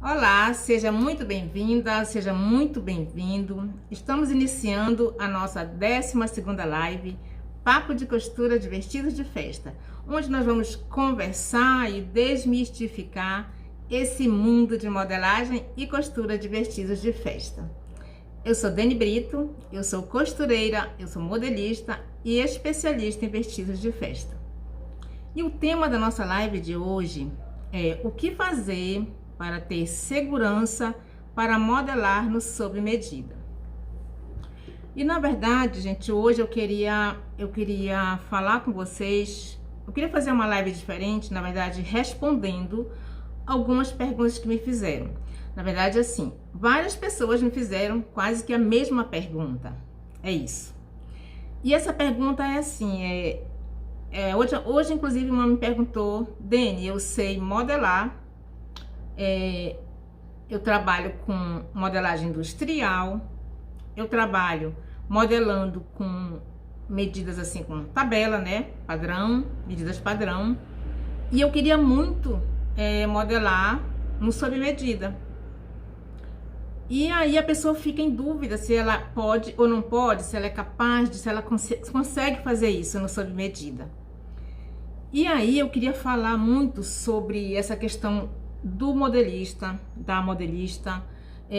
Olá, seja muito bem-vinda, seja muito bem-vindo. Estamos iniciando a nossa 12ª live, Papo de Costura de Vestidos de Festa, onde nós vamos conversar e desmistificar esse mundo de modelagem e costura de vestidos de festa. Eu sou Dani Brito, eu sou costureira, eu sou modelista e especialista em vestidos de festa. E o tema da nossa live de hoje é o que fazer para ter segurança para modelar no sob medida. E na verdade, gente, hoje eu queria falar com vocês, eu queria fazer uma live diferente, na verdade, respondendo algumas perguntas que me fizeram. Na verdade, assim, várias pessoas me fizeram quase que a mesma pergunta. É isso. E essa pergunta é assim, hoje inclusive uma me perguntou: Dani, eu sei modelar, eu trabalho com modelagem industrial, eu trabalho modelando com medidas assim, com tabela, né, padrão, medidas padrão, e eu queria muito modelar no sob medida. E aí a pessoa fica em dúvida se ela pode ou não pode, se ela é capaz, se ela consegue fazer isso no sob medida. E aí eu queria falar muito sobre essa questão do modelista, da modelista,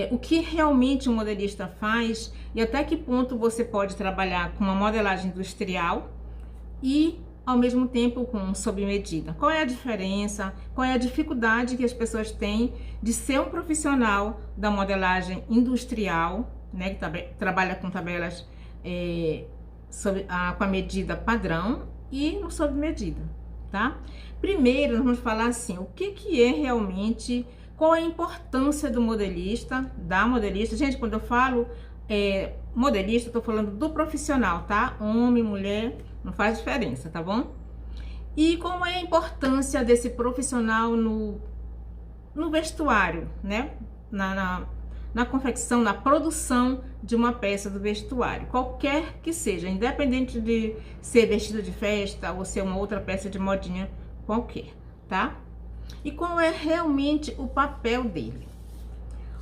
o que realmente o modelista faz e até que ponto você pode trabalhar com uma modelagem industrial e ao mesmo tempo com sob medida. Qual é a diferença, qual é a dificuldade que as pessoas têm de ser um profissional da modelagem industrial, né, que trabalha com tabelas com a medida padrão e no sob medida, tá? Primeiro, nós vamos falar assim, o que é realmente, qual é a importância do modelista, da modelista. Gente, quando eu falo modelista, eu tô falando do profissional, tá? Homem, mulher, não faz diferença, tá bom? E qual é a importância desse profissional no vestuário, né? Na confecção, na produção de uma peça do vestuário, qualquer que seja, independente de ser vestido de festa ou ser uma outra peça de modinha qualquer, tá? E qual é realmente o papel dele?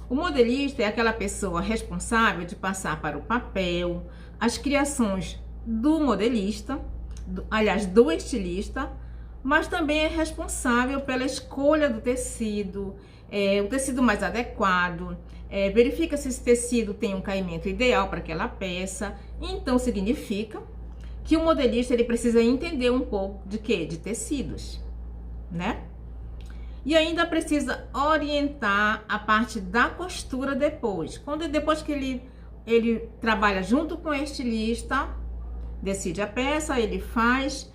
O modelista é aquela pessoa responsável de passar para o papel as criações do modelista, do estilista, mas também é responsável pela escolha do tecido, o tecido mais adequado, verifica se esse tecido tem um caimento ideal para aquela peça. Então significa que o modelista ele precisa entender um pouco de quê? De tecidos, né? E ainda precisa orientar a parte da costura depois. Depois que ele trabalha junto com o estilista, decide a peça, ele faz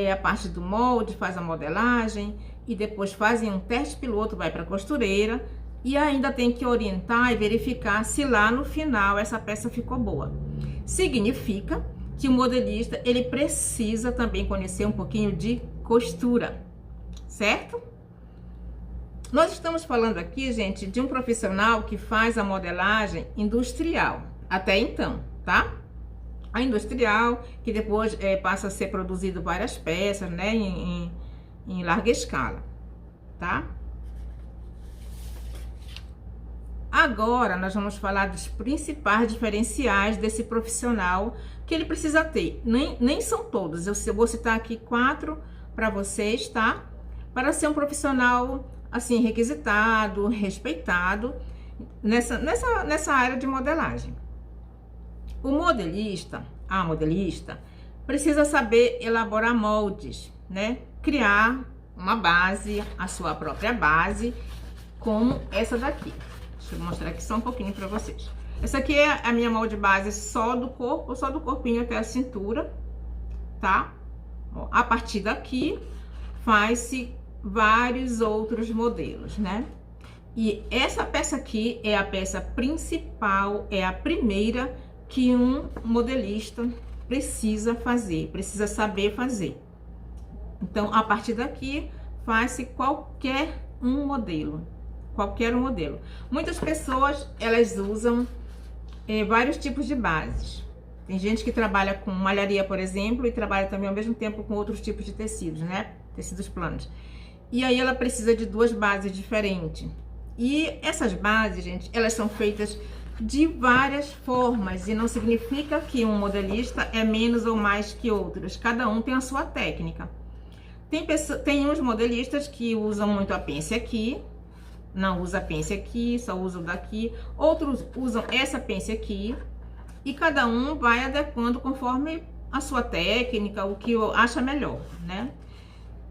a parte do molde, faz a modelagem e depois fazem um teste piloto, vai para a costureira e ainda tem que orientar e verificar se lá no final essa peça ficou boa. Significa que o modelista ele precisa também conhecer um pouquinho de costura, certo? Nós estamos falando aqui, gente, de um profissional que faz a modelagem industrial, até então, tá? A industrial, que depois passa a ser produzido várias peças, né, em larga escala, tá? Agora, nós vamos falar dos principais diferenciais desse profissional que ele precisa ter. Nem são todos, eu vou citar aqui 4 para vocês, tá? Para ser um profissional, assim, requisitado, respeitado nessa área de modelagem. O modelista, a modelista, precisa saber elaborar moldes, né? Criar uma base, a sua própria base, como essa daqui. Deixa eu mostrar aqui só um pouquinho para vocês. Essa aqui é a minha molde base só do corpo, só do corpinho até a cintura, tá? Ó, a partir daqui, faz-se vários outros modelos, né? E essa peça aqui é a peça principal, é a primeira que um modelista precisa fazer, precisa saber fazer. Então, a partir daqui, faz-se qualquer um modelo. Qualquer um modelo. Muitas pessoas, elas usam vários tipos de bases. Tem gente que trabalha com malharia, por exemplo, e trabalha também ao mesmo tempo com outros tipos de tecidos, né? Tecidos planos. E aí ela precisa de 2 bases diferentes. E essas bases, gente, elas são feitas de várias formas e não significa que um modelista é menos ou mais que outros. Cada um tem a sua técnica. Tem uns modelistas que usam muito a pence aqui, não usa a pence aqui, só usa o daqui. Outros usam essa pence aqui e cada um vai adequando conforme a sua técnica, o que acha melhor, né?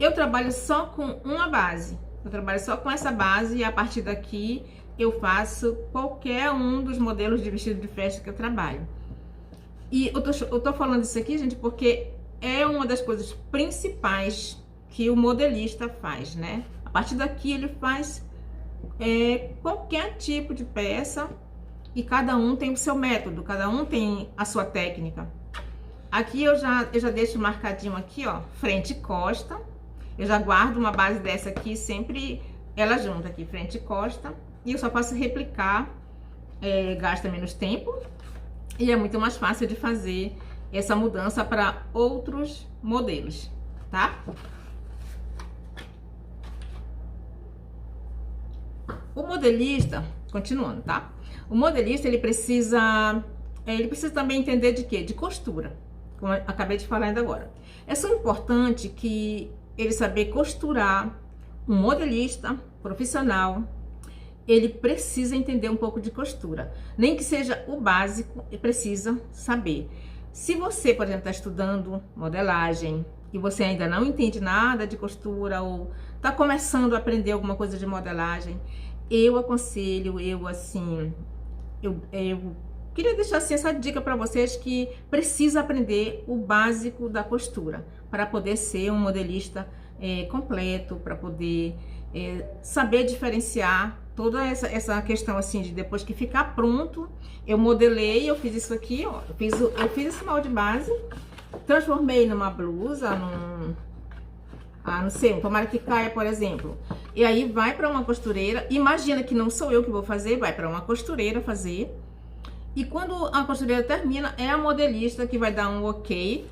Eu trabalho só com uma base. Eu trabalho só com essa base e a partir daqui eu faço qualquer um dos modelos de vestido de festa que eu trabalho. E eu tô falando isso aqui, gente, porque é uma das coisas principais que o modelista faz, né? A partir daqui ele faz qualquer tipo de peça e cada um tem o seu método, cada um tem a sua técnica. Aqui eu já deixo marcadinho aqui, ó, frente e costa. Eu já guardo uma base dessa aqui, sempre ela junta aqui, frente e costa. E eu só posso replicar, gasta menos tempo. E é muito mais fácil de fazer essa mudança para outros modelos, tá? O modelista, continuando, tá? O modelista, ele precisa também entender de quê? De costura, como eu acabei de falar ainda agora. É só importante que ele saber costurar. Um modelista profissional, ele precisa entender um pouco de costura. Nem que seja o básico, ele precisa saber. Se você, por exemplo, está estudando modelagem e você ainda não entende nada de costura ou está começando a aprender alguma coisa de modelagem, eu aconselho, eu queria deixar assim, essa dica para vocês que precisa aprender o básico da costura para poder ser um modelista completo, para poder saber diferenciar toda essa questão assim de depois que ficar pronto, eu modelei, eu fiz isso aqui, ó, eu fiz esse molde base, transformei numa blusa, não sei, tomara que caia, por exemplo. E aí vai para uma costureira, imagina que não sou eu que vou fazer, vai para uma costureira fazer. E quando a costureira termina, é a modelista que vai dar um ok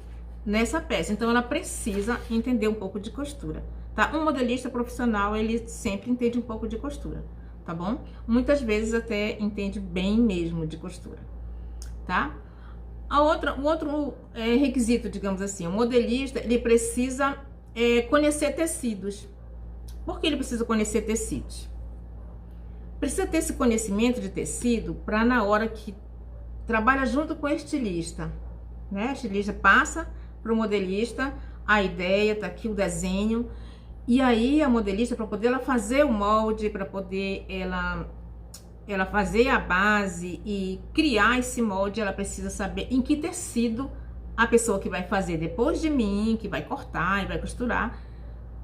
nessa peça. Então ela precisa entender um pouco de costura, tá? Um modelista profissional, ele sempre entende um pouco de costura, tá bom? Muitas vezes até entende bem mesmo de costura, tá? O outro requisito, digamos assim, o modelista, ele precisa conhecer tecidos. Por que ele precisa conhecer tecidos? Precisa ter esse conhecimento de tecido para na hora que trabalha junto com o estilista, né? O estilista passa para o modelista a ideia, tá aqui o desenho, e aí a modelista, para poder ela fazer o molde, para poder ela fazer a base e criar esse molde, ela precisa saber em que tecido a pessoa que vai fazer depois de mim, que vai cortar e vai costurar,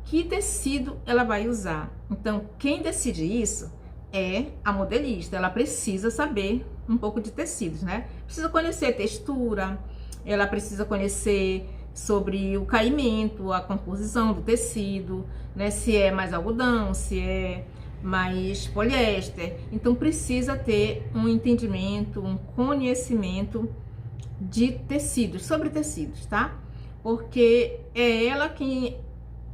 que tecido ela vai usar. Então, quem decide isso é a modelista. Ela precisa saber um pouco de tecidos, né? Precisa conhecer textura, ela precisa conhecer sobre o caimento, a composição do tecido, né? Se é mais algodão, se é mais poliéster. Então precisa ter um entendimento, um conhecimento de tecidos, sobre tecidos, tá? Porque é ela quem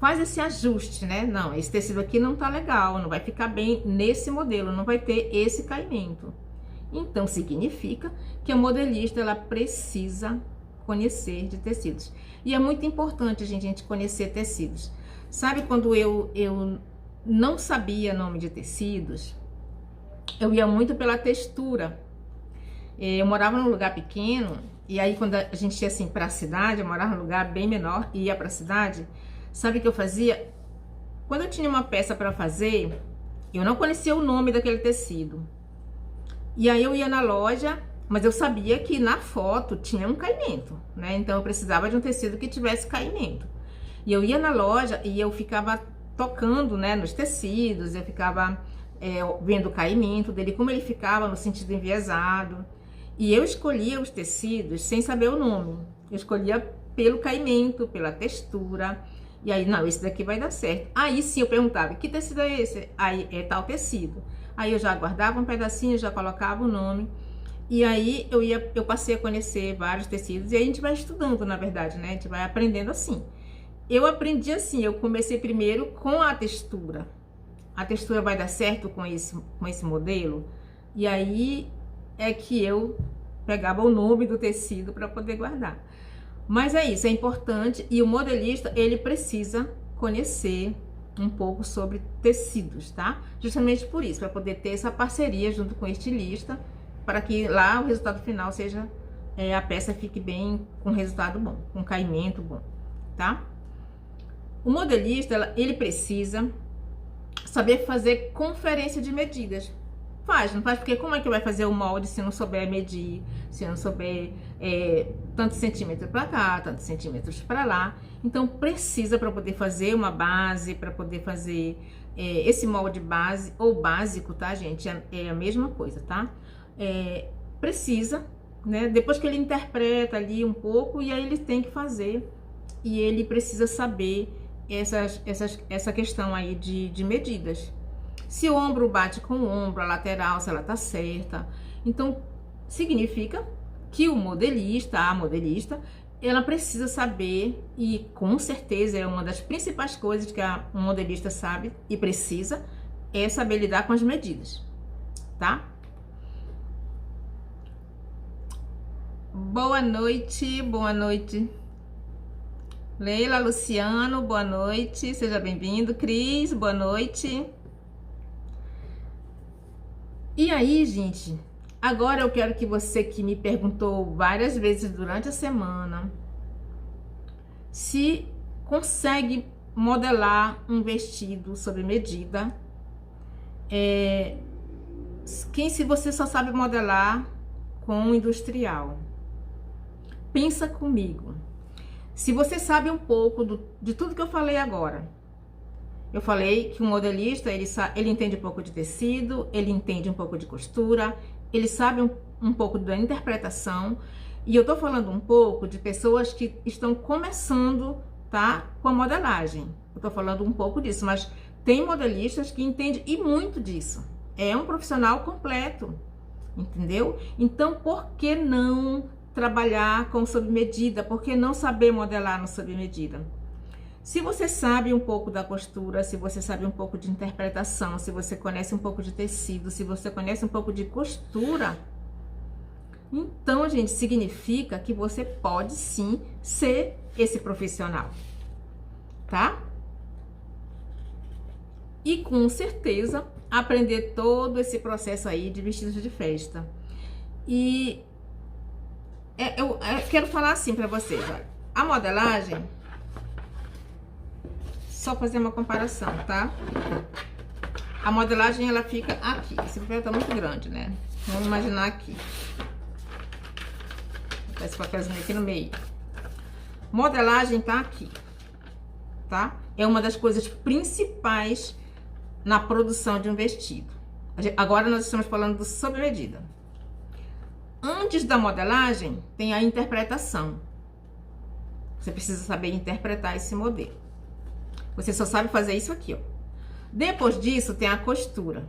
faz esse ajuste, né? Não, esse tecido aqui não tá legal, não vai ficar bem nesse modelo, não vai ter esse caimento. Então significa que a modelista, ela precisa conhecer de tecidos. E é muito importante a gente conhecer tecidos. Sabe quando eu não sabia nome de tecidos, eu ia muito pela textura. Eu morava num lugar pequeno, e aí quando a gente ia assim para a cidade, eu morava num lugar bem menor e ia para a cidade, sabe o que eu fazia? Quando eu tinha uma peça para fazer, eu não conhecia o nome daquele tecido. E aí eu ia na loja, mas eu sabia que na foto tinha um caimento, né? Então eu precisava de um tecido que tivesse caimento. E eu ia na loja e eu ficava tocando, né, nos tecidos, eu ficava vendo o caimento dele, como ele ficava no sentido enviesado. E eu escolhia os tecidos sem saber o nome. Eu escolhia pelo caimento, pela textura. E aí, não, esse daqui vai dar certo. Aí sim eu perguntava, que tecido é esse? Aí, é tal tecido. Aí eu já guardava um pedacinho, já colocava o nome. E aí eu passei a conhecer vários tecidos. E aí a gente vai estudando, na verdade, né? A gente vai aprendendo assim. Eu aprendi assim, eu comecei primeiro com a textura. a textura vai dar certo com esse modelo? E aí é que eu pegava o nome do tecido para poder guardar. Mas é isso, é importante, e o modelista, ele precisa conhecer um pouco sobre tecidos, tá? Justamente por isso, para poder ter essa parceria junto com o estilista, para que lá o resultado final seja, a peça fique bem, com resultado bom, com caimento bom, tá? O modelista, ele precisa saber fazer conferência de medidas. Não faz, porque como é que vai fazer o molde se não souber medir, se não souber tantos centímetros para cá, tantos centímetros para lá. Então precisa, para poder fazer uma base, para poder fazer esse molde base ou básico, tá, gente? É a mesma coisa, tá? Precisa, né? Depois que ele interpreta ali um pouco, e aí ele tem que fazer, e ele precisa saber essa questão aí de medidas. Se o ombro bate com o ombro, a lateral, se ela tá certa. Então, significa que o modelista, a modelista, ela precisa saber, e com certeza é uma das principais coisas que um modelista sabe e precisa, é saber lidar com as medidas, tá? Boa noite, boa noite. Leila, Luciano, boa noite, seja bem-vindo. Cris, boa noite. E aí, gente, agora eu quero que você que me perguntou várias vezes durante a semana se consegue modelar um vestido sob medida. Se você só sabe modelar com industrial, pensa comigo. Se você sabe um pouco de tudo que eu falei agora, eu falei que o modelista, ele entende um pouco de tecido, ele entende um pouco de costura, ele sabe um pouco da interpretação, e eu tô falando um pouco de pessoas que estão começando, tá, com a modelagem. Eu tô falando um pouco disso, mas tem modelistas que entendem e muito disso. É um profissional completo, entendeu? Então, por que não trabalhar com sob medida? Por que não saber modelar no sob medida? Se você sabe um pouco da costura, se você sabe um pouco de interpretação, se você conhece um pouco de tecido, se você conhece um pouco de costura, então, gente, significa que você pode sim ser esse profissional, tá? E com certeza aprender todo esse processo aí de vestidos de festa. E eu quero falar assim pra vocês, olha, a modelagem, só fazer uma comparação, tá? A modelagem, ela fica aqui. Esse papel tá muito grande, né? Vamos imaginar aqui. Esse papelzinho aqui no meio. Modelagem tá aqui, tá? É uma das coisas principais na produção de um vestido. Agora nós estamos falando do sob medida. Antes da modelagem, tem a interpretação. Você precisa saber interpretar esse modelo. Você só sabe fazer isso aqui, ó. Depois disso, tem a costura.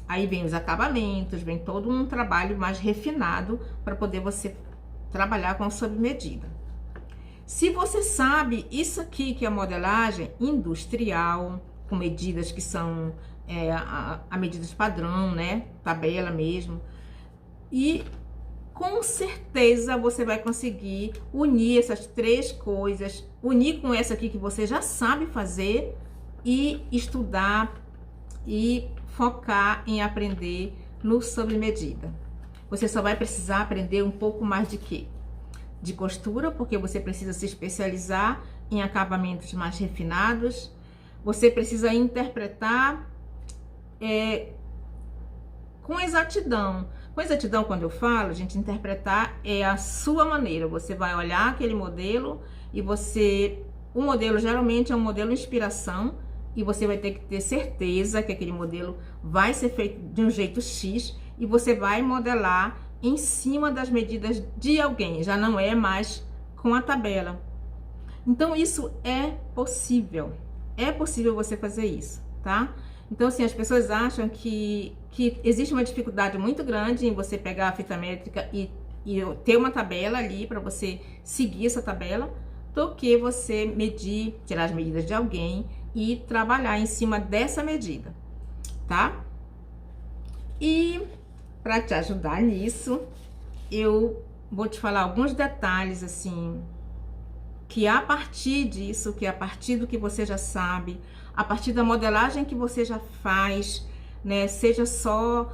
Aí vem os acabamentos, vem todo um trabalho mais refinado para poder você trabalhar com sob medida. Se você sabe isso aqui, que é a modelagem industrial, com medidas que são a medidas padrão, né? Tabela mesmo. E com certeza você vai conseguir unir essas três coisas, unir com essa aqui que você já sabe fazer, e estudar e focar em aprender no sob medida. Você só vai precisar aprender um pouco mais de quê? De costura, porque você precisa se especializar em acabamentos mais refinados. Você precisa interpretar com exatidão. Com exatidão, quando eu falo, gente, interpretar é a sua maneira. Você vai olhar aquele modelo e o modelo geralmente é um modelo inspiração, e você vai ter que ter certeza que aquele modelo vai ser feito de um jeito X, e você vai modelar em cima das medidas de alguém, já não é mais com a tabela. Então isso é possível você fazer isso, tá? Então, assim, as pessoas acham que existe uma dificuldade muito grande em você pegar a fita métrica e ter uma tabela ali para você seguir essa tabela, do que você medir, tirar as medidas de alguém e trabalhar em cima dessa medida, tá? E para te ajudar nisso, eu vou te falar alguns detalhes assim, que a partir disso, que a partir do que você já sabe, a partir da modelagem que você já faz, né, seja só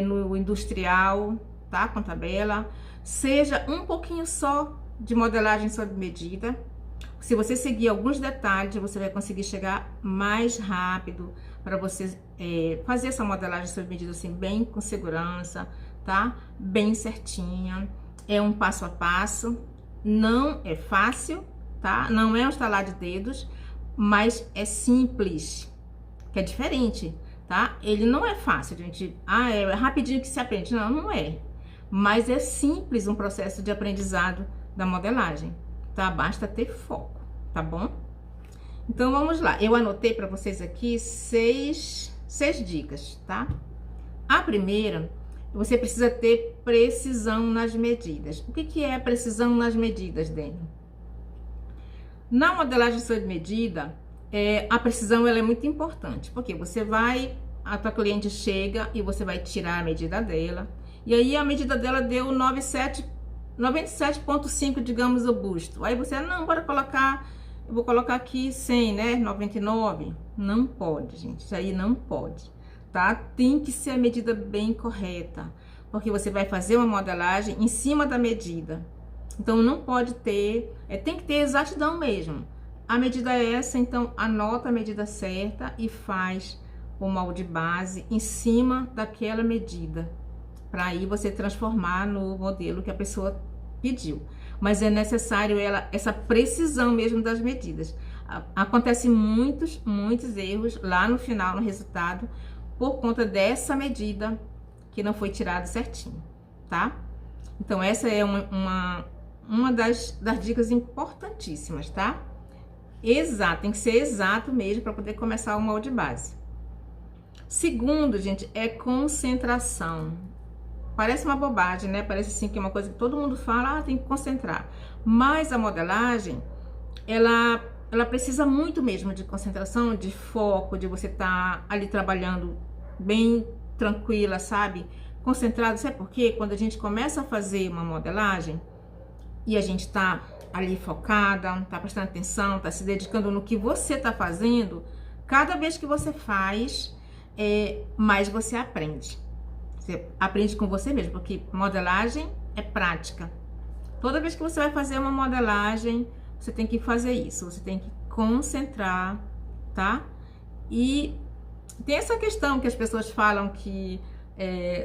no industrial, tá, com tabela, seja um pouquinho só de modelagem sob medida. Se você seguir alguns detalhes, você vai conseguir chegar mais rápido para você fazer essa modelagem sob medida assim, bem com segurança, tá? Bem certinha. É um passo a passo, não é fácil, tá? Não é um estalar de dedos, mas é simples, que é diferente, tá? Ele não é fácil, gente. Ah, é rapidinho que se aprende. Não, não é. Mas é simples um processo de aprendizado da modelagem, tá? Basta ter foco, tá bom? Então vamos lá. Eu anotei para vocês aqui seis dicas, tá? A primeira, você precisa ter precisão nas medidas. O que é precisão nas medidas, Dani? Na modelagem sob medida, a precisão ela é muito importante, porque a tua cliente chega e você vai tirar a medida dela, e aí a medida dela deu 97,5, digamos, o busto. Aí você, não, bora colocar, eu vou colocar aqui 100, né, 99. Não pode, gente, isso aí não pode, tá? Tem que ser a medida bem correta, porque você vai fazer uma modelagem em cima da medida. Então, não pode ter, tem que ter exatidão mesmo. A medida é essa, então anota a medida certa e faz o molde base em cima daquela medida, para aí você transformar no modelo que a pessoa pediu. Mas é necessário essa precisão mesmo das medidas. Acontece muitos erros lá no final, no resultado, por conta dessa medida que não foi tirada certinho, tá? Então, essa é uma das dicas importantíssimas, tá? Exato, tem que ser exato mesmo para poder começar o molde base. Segundo, gente, é concentração. Parece uma bobagem, né? Parece assim que é uma coisa que todo mundo fala, tem que concentrar. Mas a modelagem, ela precisa muito mesmo de concentração, de foco, de você estar ali trabalhando bem tranquila, sabe? Concentrado, sabe por quê? Quando a gente começa a fazer uma modelagem e a gente tá ali focada, tá prestando atenção, tá se dedicando no que você tá fazendo, cada vez que você faz, mais você aprende. Você aprende com você mesmo, porque modelagem é prática. Toda vez que você vai fazer uma modelagem, você tem que fazer isso, você tem que concentrar, tá? E tem essa questão que as pessoas falam que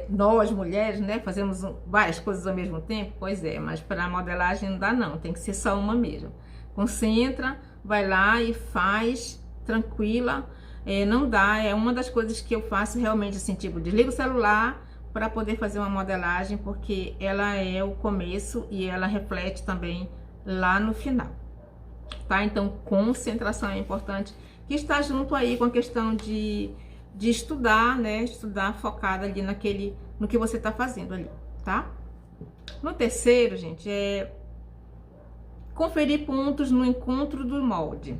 nós, mulheres, né, fazemos várias coisas ao mesmo tempo. Pois é, mas para modelagem não dá não, tem que ser só uma mesmo. Concentra, vai lá e faz, tranquila. Não dá, é uma das coisas que eu faço realmente assim, tipo, desligo o celular para poder fazer uma modelagem, porque ela é o começo e ela reflete também lá no final, tá? Então, concentração é importante, que está junto aí com a questão de estudar, né? Estudar focada ali no que você tá fazendo ali, tá? No terceiro, gente, é conferir pontos no encontro do molde.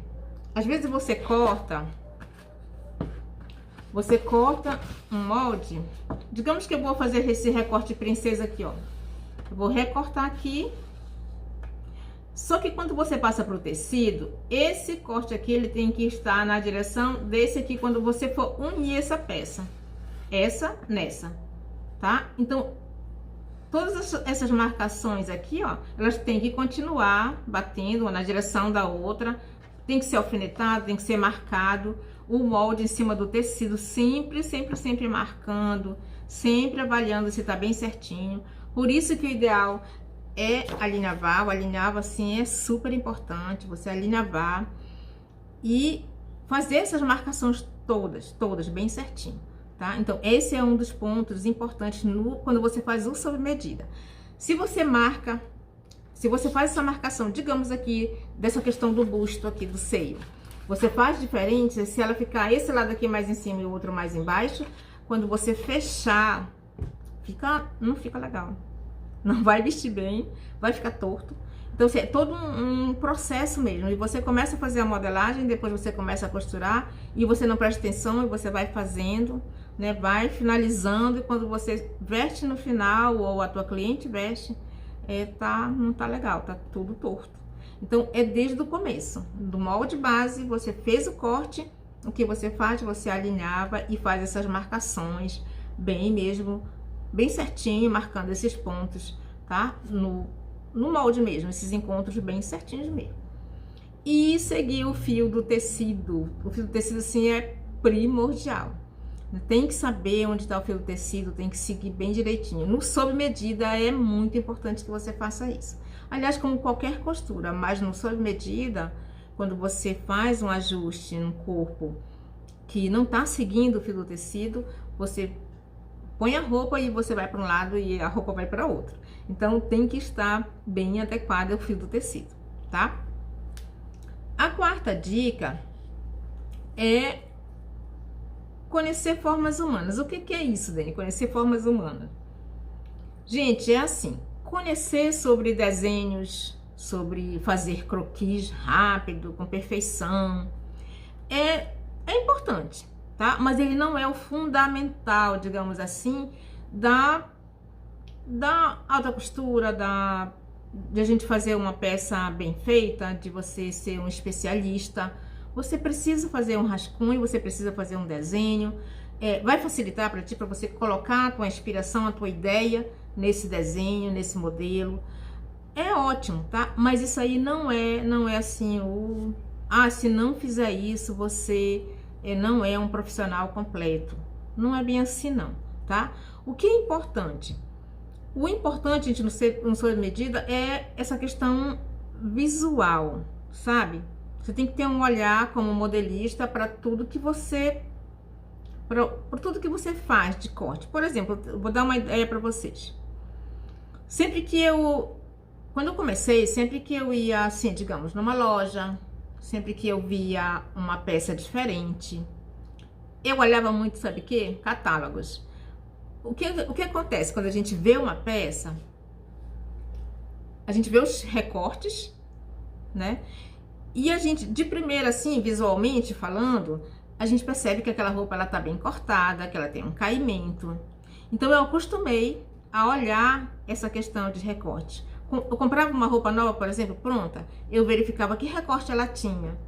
Às vezes você corta um molde, digamos que eu vou fazer esse recorte princesa aqui, ó. Eu vou recortar aqui. Só que quando você passa para o tecido, esse corte aqui, ele tem que estar na direção desse aqui, quando você for unir essa peça. Essa nessa, tá? Então, todas essas marcações aqui, ó, elas têm que continuar batendo uma na direção da outra. Tem que ser alfinetado, tem que ser marcado o molde em cima do tecido, sempre marcando, sempre avaliando se tá bem certinho. Por isso que o ideal é alinhavar. O alinhavar, assim, é super importante, você alinhavar e fazer essas marcações todas bem certinho, tá? Então, esse é um dos pontos importantes quando você faz o sob medida. Se você faz essa marcação, digamos aqui, dessa questão do busto aqui, do seio, você faz diferente, se ela ficar esse lado aqui mais em cima e o outro mais embaixo, quando você fechar, não fica legal. Não vai vestir bem, vai ficar torto. Então, é todo um processo mesmo. E você começa a fazer a modelagem, depois você começa a costurar e você não presta atenção e você vai fazendo, né? Vai finalizando e quando você veste no final ou a tua cliente veste, não tá legal, tá tudo torto. Então, é desde o começo. Do molde base, você fez o corte, o que você faz? Você alinhava e faz essas marcações bem mesmo, bem certinho, marcando esses pontos, tá? No molde mesmo, esses encontros bem certinhos mesmo. E seguir o fio do tecido. O fio do tecido, assim, é primordial. Tem que saber onde está o fio do tecido, tem que seguir bem direitinho. No sob medida é muito importante que você faça isso. Aliás, como qualquer costura, mas no sob medida, quando você faz um ajuste no corpo que não está seguindo o fio do tecido, você põe a roupa e você vai para um lado e a roupa vai para outro. Então, tem que estar bem adequado ao fio do tecido, tá? A quarta dica é conhecer formas humanas. O que é isso, Dani? Conhecer formas humanas. Gente, é assim, conhecer sobre desenhos, sobre fazer croquis rápido, com perfeição, é importante, tá? Mas ele não é o fundamental, digamos assim, da alta costura, de a gente fazer uma peça bem feita, de você ser um especialista. Você precisa fazer um rascunho, você precisa fazer um desenho, vai facilitar para ti, para você colocar a tua inspiração, a tua ideia nesse desenho, nesse modelo. É ótimo, tá? Mas isso aí não é assim se não fizer isso, você não é um profissional completo. Não é bem assim não, tá? O que é importante? O importante, gente, no sob medida é essa questão visual, sabe? Você tem que ter um olhar como modelista para tudo que você para tudo que você faz de corte. Por exemplo, eu vou dar uma ideia para vocês. Quando eu comecei, sempre que eu ia, assim, digamos, numa loja, sempre que eu via uma peça diferente, eu olhava muito, sabe o quê? Catálogos. O que acontece quando a gente vê uma peça? A gente vê os recortes, né? E a gente, de primeira, assim, visualmente falando, a gente percebe que aquela roupa, ela tá bem cortada, que ela tem um caimento. Então, eu acostumei a olhar essa questão de recorte. Eu comprava uma roupa nova, por exemplo, pronta, eu verificava que recorte ela tinha.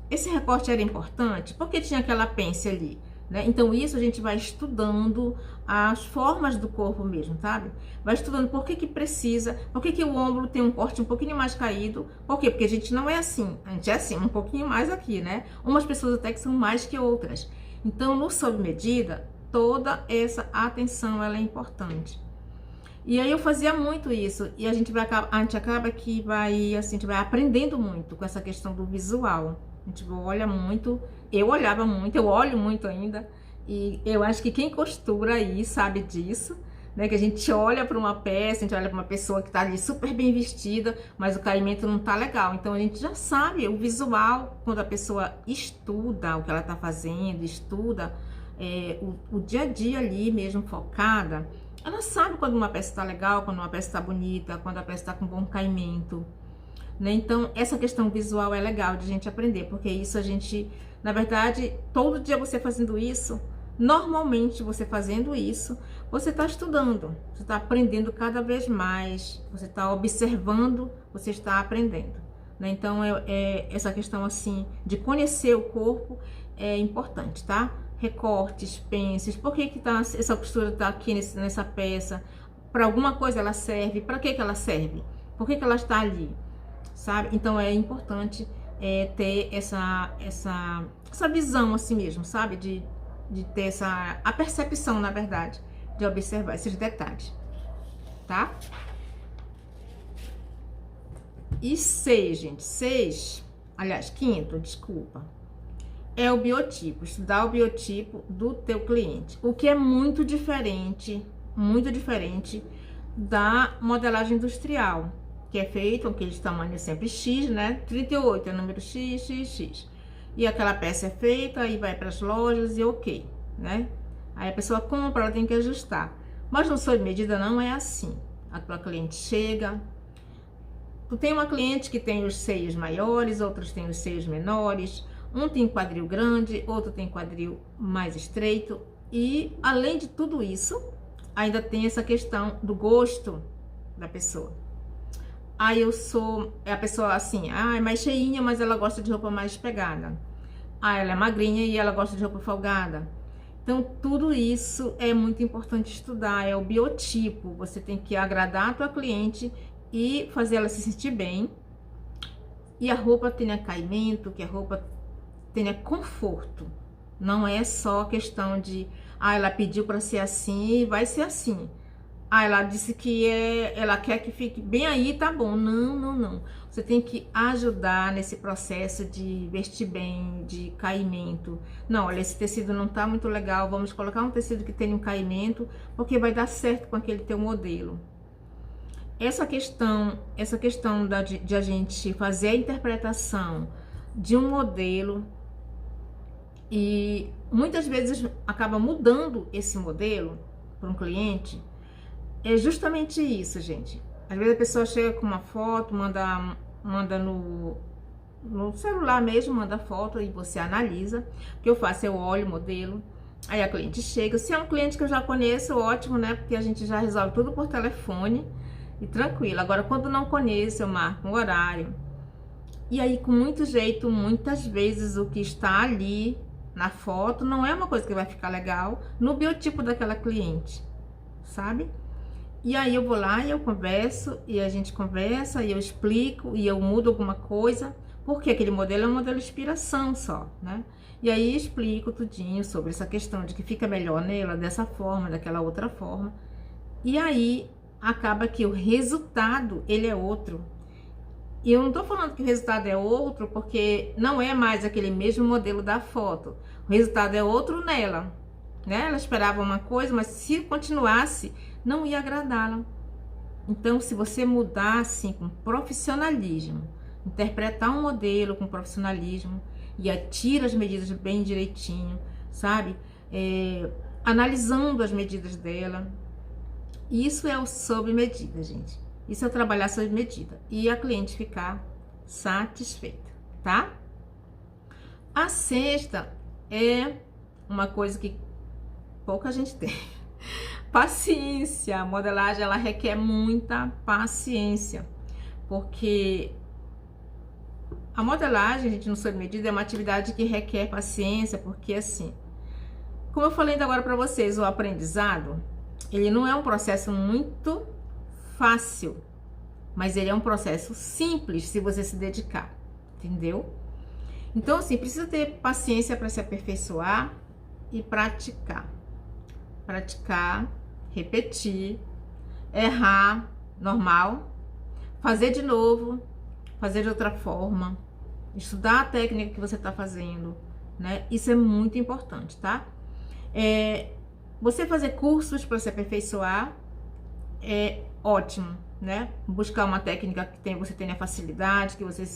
Esse recorte era importante porque tinha aquela pence ali, né? Então, isso a gente vai estudando as formas do corpo mesmo, sabe? Vai estudando por que precisa, por que o ombro tem um corte um pouquinho mais caído. Por quê? Porque a gente não é assim, a gente é assim, um pouquinho mais aqui, né? Umas pessoas até que são mais que outras. Então, no sob medida, toda essa atenção, ela é importante. E aí eu fazia muito isso, e a gente acaba que vai, assim, a gente vai aprendendo muito com essa questão do visual. A gente olha muito, eu olhava muito, eu olho muito ainda, e eu acho que quem costura aí sabe disso, né? Que a gente olha para uma peça, a gente olha para uma pessoa que tá ali super bem vestida, mas o caimento não tá legal. Então a gente já sabe o visual, quando a pessoa estuda o que ela tá fazendo, estuda o dia a dia ali mesmo focada, ela sabe quando uma peça tá legal, quando uma peça tá bonita, quando a peça tá com bom caimento, né? Então, essa questão visual é legal de a gente aprender, porque isso a gente, na verdade, todo dia você fazendo isso, normalmente você fazendo isso, você tá estudando, você tá aprendendo cada vez mais, você tá observando, você está aprendendo, né? Então, essa questão, assim, de conhecer o corpo é importante, tá? Recortes, pences, por que essa costura tá aqui nessa peça? Para alguma coisa ela serve? Para que ela serve? Por que ela está ali? Sabe? Então é importante ter essa visão assim mesmo, sabe? De ter a percepção, na verdade, de observar esses detalhes, tá? E quinto, desculpa, é o biotipo, estudar o biotipo do teu cliente, o que é muito diferente da modelagem industrial, que é feito com aquele tamanho sempre X, né? 38 é o número X, X, X. E aquela peça é feita, aí vai para as lojas e ok, né? Aí a pessoa compra, ela tem que ajustar. Mas no sob medida não é assim. A tua cliente chega, Tu tem uma cliente que tem os seios maiores, outros têm os seios menores, um tem quadril grande, outro tem quadril mais estreito. E além de tudo isso, ainda tem essa questão do gosto da pessoa. Aí a pessoa assim, é mais cheinha, mas ela gosta de roupa mais pegada. Ela é magrinha e ela gosta de roupa folgada. Então, tudo isso é muito importante estudar, é o biotipo. Você tem que agradar a tua cliente e fazer ela se sentir bem. E a roupa tenha caimento, que a roupa tenha conforto. Não é só questão de, ela pediu para ser assim e vai ser assim. Ela disse que ela quer que fique bem aí, tá bom. Não, não, não. Você tem que ajudar nesse processo de vestir bem, de caimento. Não, olha, esse tecido não tá muito legal, vamos colocar um tecido que tenha um caimento, porque vai dar certo com aquele teu modelo. Essa questão de a gente fazer a interpretação de um modelo e muitas vezes acaba mudando esse modelo para um cliente. É justamente isso, gente. Às vezes a pessoa chega com uma foto, manda no celular mesmo, manda foto e você analisa. O que eu faço? Eu olho o modelo, aí a cliente chega. Se é um cliente que eu já conheço, ótimo, né? Porque a gente já resolve tudo por telefone e tranquilo. Agora, quando não conheço, eu marco um horário. E aí, com muito jeito, muitas vezes o que está ali na foto não é uma coisa que vai ficar legal no biotipo daquela cliente, sabe? E aí eu vou lá e eu converso, e a gente conversa, e eu explico, e eu mudo alguma coisa, porque aquele modelo é um modelo de inspiração só, né? E aí explico tudinho sobre essa questão de que fica melhor nela dessa forma, daquela outra forma. E aí acaba que o resultado, ele é outro. E eu não tô falando que o resultado é outro, porque não é mais aquele mesmo modelo da foto. O resultado é outro nela, né? Ela esperava uma coisa, mas se continuasse, não ia agradá-la. Então, se você mudar assim com profissionalismo, interpretar um modelo com profissionalismo e atira as medidas bem direitinho, sabe? Analisando as medidas dela. Isso é o sob medida, gente. Isso é trabalhar sob medida e a cliente ficar satisfeita, tá? A sexta é uma coisa que pouca gente tem. Paciência. A modelagem, ela requer muita paciência, porque a modelagem, gente, no sob medida é uma atividade que requer paciência, porque assim, como eu falei agora para vocês, o aprendizado, ele não é um processo muito fácil, mas ele é um processo simples se você se dedicar, entendeu? Então, assim, precisa ter paciência para se aperfeiçoar e praticar. Praticar, repetir, errar, normal, fazer de novo, fazer de outra forma, estudar a técnica que você está fazendo, né? Isso é muito importante, tá? Você fazer cursos para se aperfeiçoar é ótimo, né? Buscar uma técnica que você tenha facilidade, que você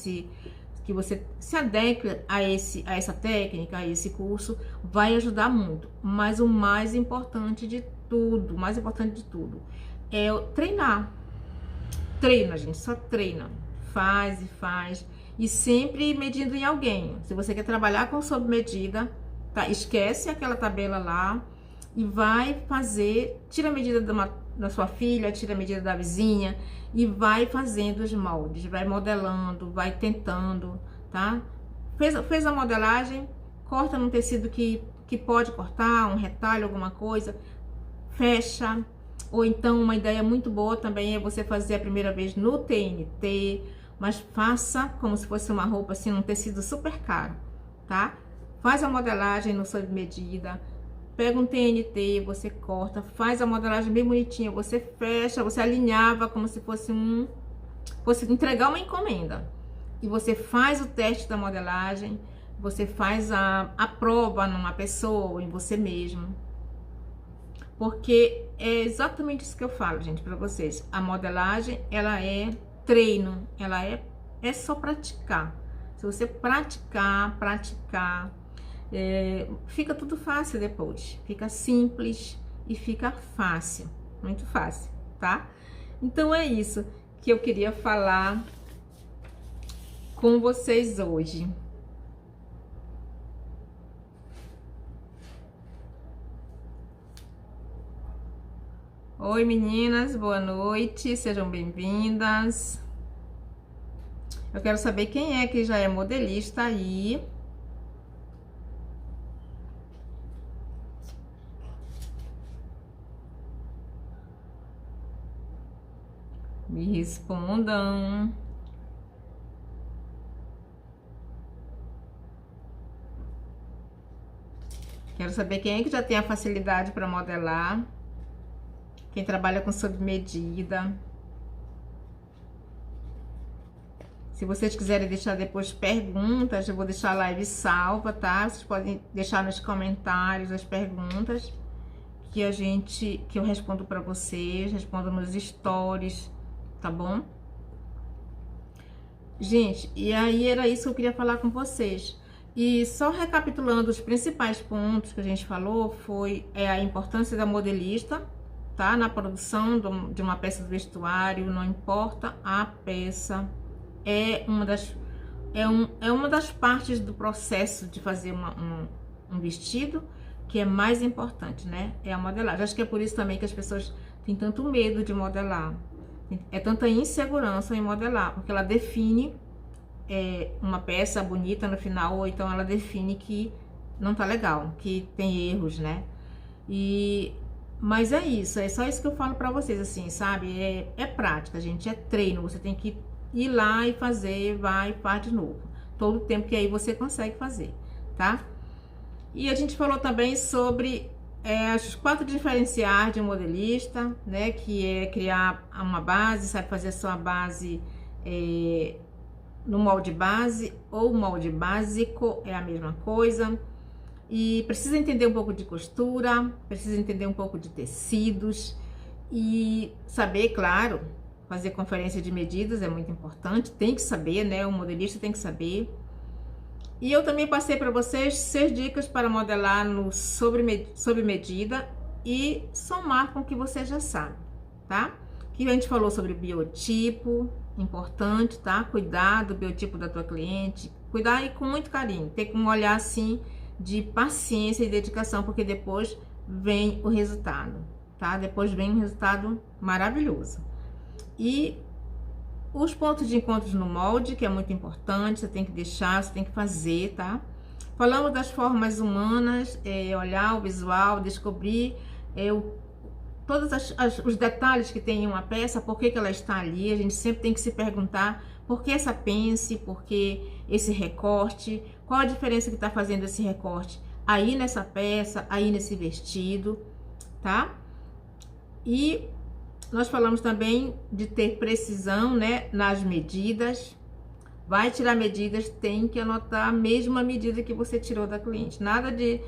se adeque a essa técnica, a esse curso, vai ajudar muito. Mas o mais importante de tudo, é treinar. Treina, gente, só treina. Faz e faz. E sempre medindo em alguém. Se você quer trabalhar com sob medida, tá? Esquece aquela tabela lá e vai fazer, tira a medida da sua filha, tira a medida da vizinha e vai fazendo os moldes, vai modelando, vai tentando, tá? Fez a modelagem, corta num tecido que pode cortar, um retalho, alguma coisa, fecha. Ou então uma ideia muito boa também é você fazer a primeira vez no TNT, mas faça como se fosse uma roupa assim, num tecido super caro, tá? Faz a modelagem no sob medida, pega um TNT, você corta, faz a modelagem bem bonitinha, você fecha, você alinhava como se fosse você entregar uma encomenda. E você faz o teste da modelagem, você faz a prova numa pessoa, em você mesmo. Porque é exatamente isso que eu falo, gente, para vocês. A modelagem, ela é treino, ela é só praticar. Se você praticar, fica tudo fácil depois. Fica simples e fica fácil, muito fácil, tá? Então é isso que eu queria falar com vocês hoje. Oi meninas, boa noite, sejam bem-vindas. Eu quero saber quem é que já é modelista aí. Me respondam. Quero saber quem é que já tem a facilidade para modelar. Quem trabalha com sob medida. Se vocês quiserem deixar depois perguntas, eu vou deixar a live salva, tá? Vocês podem deixar nos comentários as perguntas que eu respondo para vocês, respondo nos stories, tá bom? Gente, e aí era isso que eu queria falar com vocês. E só recapitulando os principais pontos que a gente falou, foi a importância da modelista, tá? Na produção de uma peça do vestuário, não importa a peça, é uma das partes do processo de fazer um vestido que é mais importante, né? É a modelagem. Acho que é por isso também que as pessoas têm tanto medo de modelar. É tanta insegurança em modelar, porque ela define uma peça bonita no final, ou então ela define que não tá legal, que tem erros, né? Mas é isso, é só isso que eu falo pra vocês, assim, sabe? É prática, gente, é treino, você tem que ir lá e fazer, vai e faz de novo. Todo o tempo que aí você consegue fazer, tá? E a gente falou também sobre os 4 diferenciais de um modelista, né? Que é criar uma base, sabe fazer a sua base no molde base ou molde básico, é a mesma coisa. E precisa entender um pouco de costura, precisa entender um pouco de tecidos e saber, claro, fazer conferência de medidas é muito importante, tem que saber, né? O modelista tem que saber. E eu também passei para vocês 6 dicas para modelar no sob medida e somar com o que você já sabe, tá? Aqui a gente falou sobre biotipo, importante, tá? Cuidar do biotipo da tua cliente, cuidar e com muito carinho, ter um olhar assim de paciência e dedicação, porque depois vem o resultado, tá? Depois vem um resultado maravilhoso. E os pontos de encontros no molde, que é muito importante, você tem que deixar, você tem que fazer, tá? Falamos das formas humanas, olhar o visual, descobrir todos os detalhes que tem em uma peça, por que ela está ali. A gente sempre tem que se perguntar por que essa pence, por que esse recorte, qual a diferença que está fazendo esse recorte aí nessa peça, aí nesse vestido, tá? E nós falamos também de ter precisão, né, nas medidas. Vai tirar medidas, tem que anotar a mesma medida que você tirou da cliente. Nada de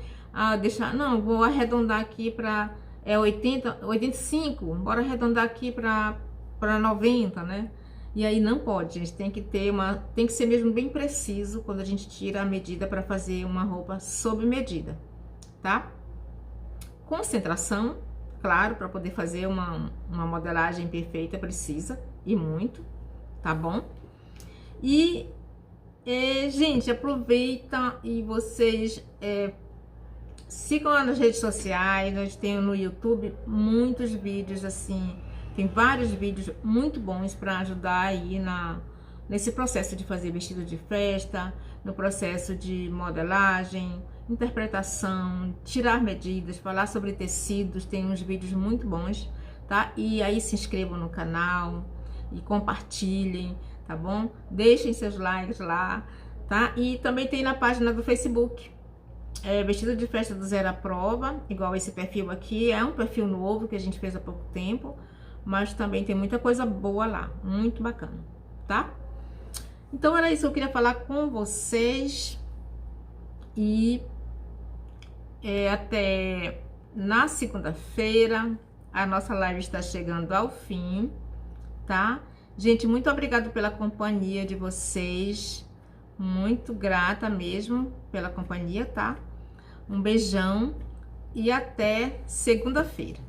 deixar, não, vou arredondar aqui para 85, bora arredondar aqui para 90, né? E aí não pode, gente, tem que ser mesmo bem preciso quando a gente tira a medida para fazer uma roupa sob medida, tá? Concentração, claro, para poder fazer uma modelagem perfeita precisa, e muito, tá bom? E, gente, aproveita e vocês sigam lá nas redes sociais. Nós temos no YouTube muitos vídeos assim, tem vários vídeos muito bons para ajudar aí nesse processo de fazer vestido de festa, no processo de modelagem, interpretação, tirar medidas, falar sobre tecidos. Tem uns vídeos muito bons, tá? E aí se inscrevam no canal e compartilhem, tá bom? Deixem seus likes lá, tá? E também tem na página do Facebook, vestido de festa do zero à prova, igual esse perfil aqui, é um perfil novo que a gente fez há pouco tempo, mas também tem muita coisa boa lá, muito bacana, tá? Então era isso que eu queria falar com vocês e até na segunda-feira. A nossa live está chegando ao fim, tá? Gente, muito obrigada pela companhia de vocês, muito grata mesmo pela companhia, tá? Um beijão e até segunda-feira.